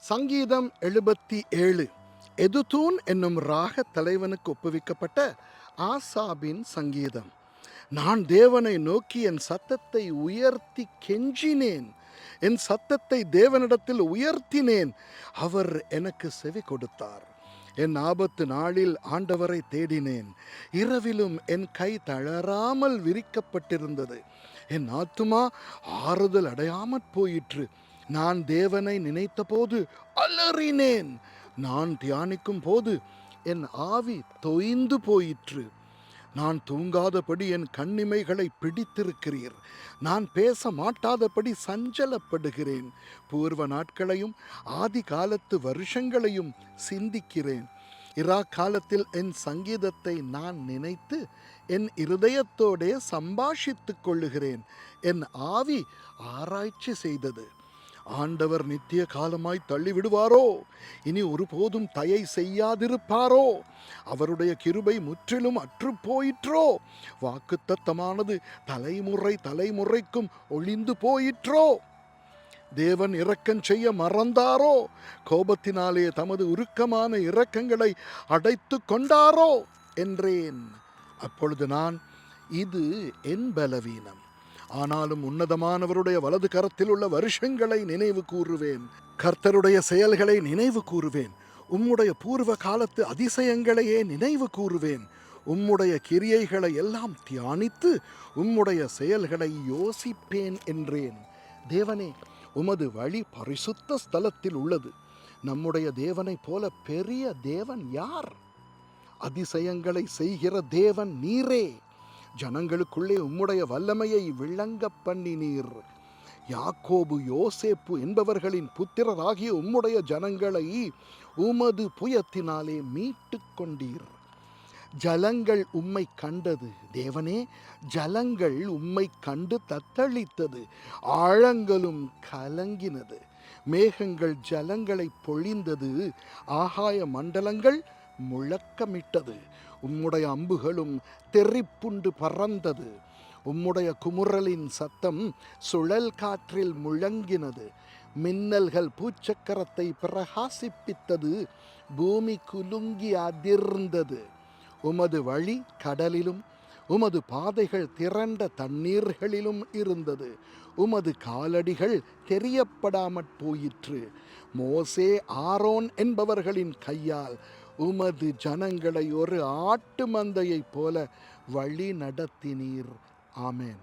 சங்கீதம் 77 எதுதூன் என்னும் ராக தலைவனுக்கு ஒப்புவிக்கப்பட்ட ஆசாபின் சங்கீதம். நான் தேவனை நோக்கி என் சத்தத்தை உயர்த்தி கெஞ்சினேன். என் சத்தத்தை தேவனிடத்தில் உயர்த்தினேன். அவர் எனக்கு செவி கொடுத்தார். என் ஆபத்து நாளில் ஆண்டவரை தேடினேன். இரவிலும் என் கை தளராமல் விரிக்கப்பட்டிருந்தது. என் ஆத்துமா ஆறுதல் அடையாமற் போயிற்று. நான் தேவனை நினைத்தபோது அலறினேன். நான் தியானிக்கும் போது என் ஆவி தொய்ந்து போயிற்று. நான் தூங்காதபடி என் கண்ணிமைகளை பிடித்திருக்கிறீர். நான் பேச மாட்டாதபடி சஞ்சலப்படுகிறேன். பூர்வ நாட்களையும் ஆதி காலத்து வருஷங்களையும் சிந்திக்கிறேன். இரா காலத்தில் என் சங்கீதத்தை நான் நினைத்து என் இருதயத்தோடே சம்பாஷித்துக் கொள்ளுகிறேன். என் ஆவி ஆராய்ச்சி செய்தது. ஆண்டவர் நித்திய காலமாய் தள்ளிவிடுவாரோ? இனி ஒருபோதும் தயை செய்யாதிருப்பாரோ? அவருடைய கிருபை முற்றிலும் அற்று போயிற்றோ? வாக்குத்தத்தமானது தலைமுறை தலைமுறைக்கும் ஒளிந்து போயிற்றோ? தேவன் இரக்கம் செய்ய மறந்தாரோ? கோபத்தினாலே தமது உருக்கமான இரக்கங்களை அடைத்து கொண்டாரோ என்றேன். அப்பொழுது நான், இது என் பலவீனம். ஆனாலும் உன்னதமானவருடைய வலது கரத்தில் உள்ள வருஷங்களை நினைவு கூறுவேன். கர்த்தருடைய செயல்களை நினைவு கூறுவேன். உம்முடைய பூர்வ காலத்து அதிசயங்களையே நினைவு கூறுவேன். உம்முடைய கிரியைகளை எல்லாம் தியானித்து உம்முடைய செயல்களை யோசிப்பேன் என்றேன். தேவனே, உமது வழி பரிசுத்த ஸ்தலத்தில் உள்ளது. நம்முடைய தேவனைப் போல பெரிய தேவன் யார்? அதிசயங்களை செய்கிற தேவன் நீரே. ஜனங்களுக்குள்ளே உம்முடைய வல்லமையை விளங்க பண்ணினீர். யாக்கோபு யோசேப்பு என்பவர்களின் புத்திரராகிய உம்முடைய ஜனங்களை உமது புயத்தினாலே மீட்டு கொண்டீர். ஜலங்கள் உம்மை கண்டது. தேவனே, ஜலங்கள் உம்மை கண்டு தத்தளித்தது. ஆழங்களும் கலங்கினது. மேகங்கள் ஜலங்களை பொழிந்தது. ஆகாய மண்டலங்கள் முழக்கமிட்டது. உம்முடைய அம்புகளும் தெரிப்புண்டு பறந்தது. உம்முடைய குமுறலின் சத்தம் சுழல் காற்றில் முழங்கினது. மின்னல்கள் பூச்சக்கரத்தை பிரகாசிப்பித்தது. பூமி குலுங்கி அதிர்ந்தது. உமது வழி கடலிலும் உமது பாதைகள் திரண்ட தண்ணீர்களிலும் இருந்தது. உமது காலடிகள் தெரியப்படாமற் போயிற்று. மோசே ஆரோன் என்பவர்களின் கையால் உமது ஜனங்களை ஒரு ஆட்டு மந்தையைப் போல வழி நடத்தினீர். ஆமென்.